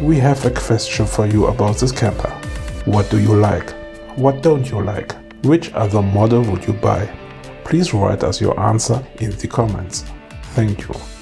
We have a question for you about this camper. What do you like? What don't you like? Which other model would you buy? Please write us your answer in the comments. Thank you.